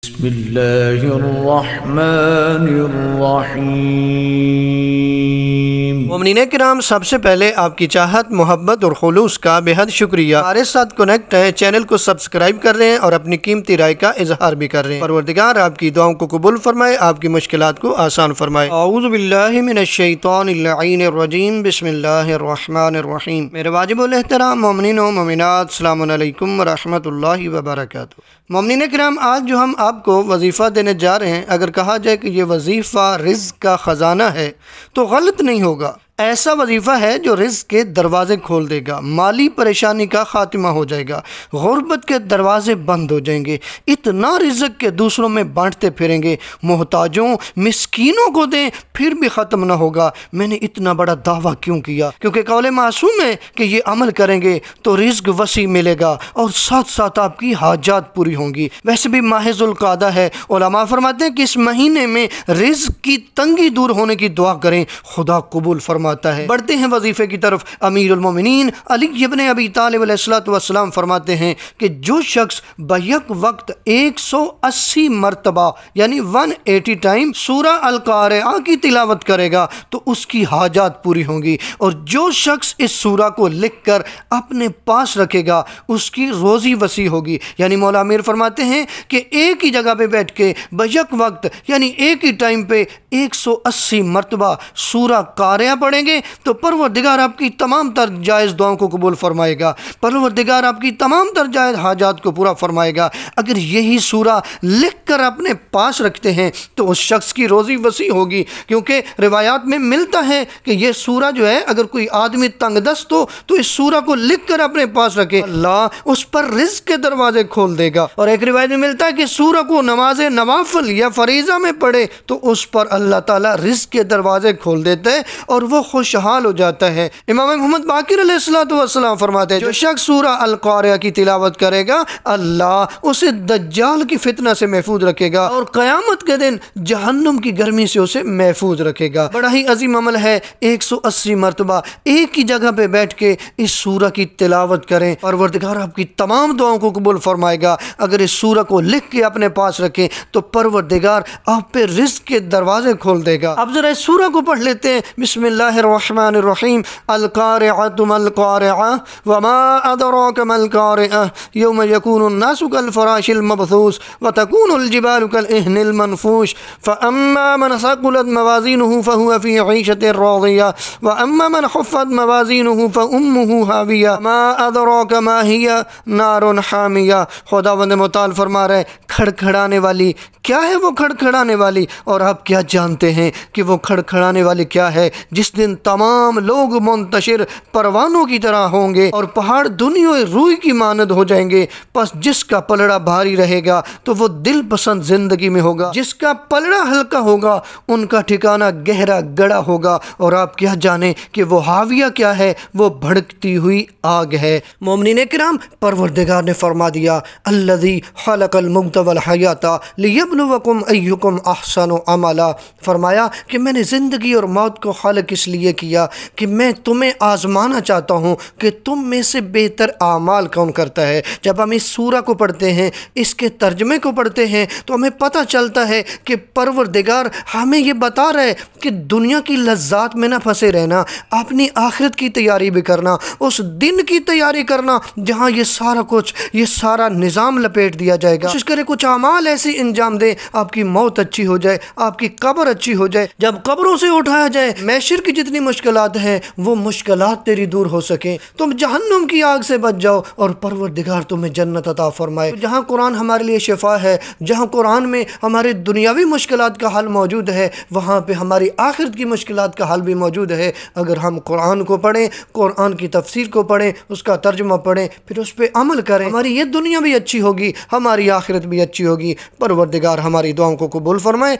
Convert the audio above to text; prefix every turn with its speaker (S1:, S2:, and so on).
S1: بسم اللہ الرحمن الرحیم۔
S2: مومنین کرام، سب سے پہلے آپ کی چاہت، محبت اور خلوص کا بے حد شکریہ۔ ہمارے ساتھ کنیکٹ ہیں، چینل کو سبسکرائب کر رہے ہیں اور اپنی قیمتی رائے کا اظہار بھی کر رہے ہیں۔ پروردگار آپ کی دعاؤں کو قبول فرمائے، آپ کی مشکلات کو آسان فرمائے۔ اعوذ باللہ من الشیطان اللعین الرجیم، بسم اللہ الرحمن الرحیم۔ میرے واجب الاحترام مومنین و مومنات، السلام علیکم ورحمۃ اللہ وبرکاتہ۔ مومنین کرام، آج جو ہم آپ کو وظیفہ دینے جا رہے ہیں، اگر کہا جائے کہ یہ وظیفہ رزق کا خزانہ ہے تو غلط نہیں ہوگا۔ ایسا وظیفہ ہے جو رزق کے دروازے کھول دے گا، مالی پریشانی کا خاتمہ ہو جائے گا، غربت کے دروازے بند ہو جائیں گے، اتنا رزق کے دوسروں میں بانٹتے پھریں گے، محتاجوں مسکینوں کو دیں پھر بھی ختم نہ ہوگا۔ میں نے اتنا بڑا دعویٰ کیوں کیا؟ کیونکہ قول معصوم ہے کہ یہ عمل کریں گے تو رزق وسیع ملے گا اور ساتھ ساتھ آپ کی حاجات پوری ہوں گی۔ ویسے بھی ماہ ذوالقعدہ ہے، علماء فرماتے ہیں کہ اس مہینے میں رزق کی تنگی دور ہونے کی دعا کریں، خدا قبول فرماتا ہے۔ بڑھتے ہیں وظیفے کی طرف۔ امیر المومنین علی ابن ابی طالب علیہ السلام فرماتے ہیں کہ جو شخص بیک وقت 180 مرتبہ یعنی 180 ٹائم سورہ القارعہ کی تلاوت کرے گا تو اس کی حاجات پوری ہوں گی، اور جو شخص اس سورہ کو لکھ کر اپنے پاس رکھے گا اس کی روزی وسیع ہوگی۔ یعنی مولا امیر فرماتے ہیں کہ ایک ہی جگہ پہ بیٹھ کے بیک وقت یعنی ایک ہی ٹائم پہ 180 مرتبہ سورہ قارعہ پڑھیں گے تو پروردگار آپ کی تمام تر جائز دعاؤں کو قبول فرمائے گا، پروردگار آپ کی تمام تر جائز حاجات کو پورا فرمائے گا۔ اگر یہی سورہ لکھ کر اپنے پاس رکھتے ہیں تو اس شخص کی روزی وسیع ہوگی، کیونکہ روایات میں ملتا ہے کہ یہ سورہ جو ہے اگر کوئی آدمی تنگ دست ہو تو اس سورہ کو لکھ کر اپنے پاس رکھے، اللہ اس پر رزق کے دروازے کھول دے گا۔ اور ایک روایت میں ملتا ہے کہ سورہ کو نماز نوافل یا فریضہ میں پڑھے تو اس پر اللہ تعالیٰ رزق کے دروازے کھول دیتے ہیں اور وہ خوشحال ہو جاتا ہے۔ امام محمد باقر علیہ السلام فرماتے ہیں جو شخص سورہ القارعہ کی تلاوت کرے گا اللہ اسے دجال کی فتنہ سے محفوظ رکھے گا اور قیامت کے دن جہنم کی گرمی سے اسے محفوظ رکھے گا۔ بڑا ہی عظیم عمل ہے، 180 مرتبہ ایک ہی جگہ پہ بیٹھ کے اس سورہ کی تلاوت کریں، پروردگار آپ کی تمام دعاؤں کو قبول فرمائے گا۔ اگر اس سورہ کو لکھ کے اپنے پاس رکھیں تو پروردگار آپ پہ رزق کے دروازے کھول دے گا۔ اب ذرا اس سورہ کو پڑھ لیتے ہیں۔ بسم اللہ الرحمن الرحیم۔ القارعۃ ما القارعۃ وما ادراک ما القارعۃ یوم یکون الناس کالفراش المبثوث وتکون الجبال کالعہن المنفوش فاما من ثقلت موازینہ فهو فی عیشۃ راضیہ واما من خفت موازینہ فامہ ہاویہ ما ادراک ما ہی نار حامیہ۔ خداوند متعال فرما رہے کھڑکھڑانے والی کیا ہے؟ وہ کھڑکھڑانے والی، اور آپ کیا جانتے ہیں کہ وہ کھڑکھڑانے والی کیا ہے؟ جس دن تمام لوگ منتشر پروانوں کی طرح ہوں گے اور پہاڑ دنیا روئی کی مانند ہو جائیں گے، پس جس کا پلڑا بھاری رہے گا تو وہ دل پسند زندگی میں ہوگا، جس کا پلڑا ہلکا ہوگا ان کا ٹھکانہ گہرا گڑا ہوگا۔ اور آپ کیا جانیں کہ وہ حاویہ کیا ہے؟ وہ بھڑکتی ہوئی آگ ہے۔ مومنین کرام، پروردگار نے فرما دیا الذی خلق الموت والحیات لیبلوکم ایکم احسن عملا، فرمایا کہ میں نے زندگی اور موت کو خلق اس لیے کیا کہ میں تمہیں آزمانا چاہتا ہوں کہ تم میں سے بہتر اعمال کون کرتا ہے۔ جب ہم اس سورہ کو پڑھتے ہیں، اس کے ترجمے کو پڑھتے ہیں تو ہمیں پتہ چلتا ہے کہ پروردگار ہمیں یہ بتا رہا ہے کہ دنیا کی لذات میں نہ پھنسے رہنا، اپنی آخرت کی تیاری بھی کرنا، اس دن کی تیاری کرنا جہاں یہ سارا کچھ، یہ سارا نظام لپیٹ دیا جائے گا۔ کوشش کریں کچھ اعمال ایسی انجام دیں آپ کی موت اچھی ہو جائے، آپ کی قبر اچھی ہو جائے، جب قبروں سے اٹھایا جائے محشر کی جتنی مشکلات ہیں وہ مشکلات تیری دور ہو سکیں، تم جہنم کی آگ سے بچ جاؤ اور پروردگار تمہیں جنت عطا فرمائے۔ جہاں قرآن ہمارے لیے شفا ہے، جہاں قرآن میں ہمارے دنیاوی مشکلات کا حل موجود ہے، وہاں پہ ہماری آخرت کی مشکلات کا حل بھی موجود ہے۔ اگر ہم قرآن کو پڑھیں، قرآن کی تفسیر کو پڑھیں، اس کا ترجمہ پڑھیں، پھر اس پہ عمل کریں، ہماری یہ دنیا بھی اچھی ہوگی، ہماری آخرت بھی اچھی ہوگی۔ پروردگار ہماری دعاؤں کو قبول فرمائے۔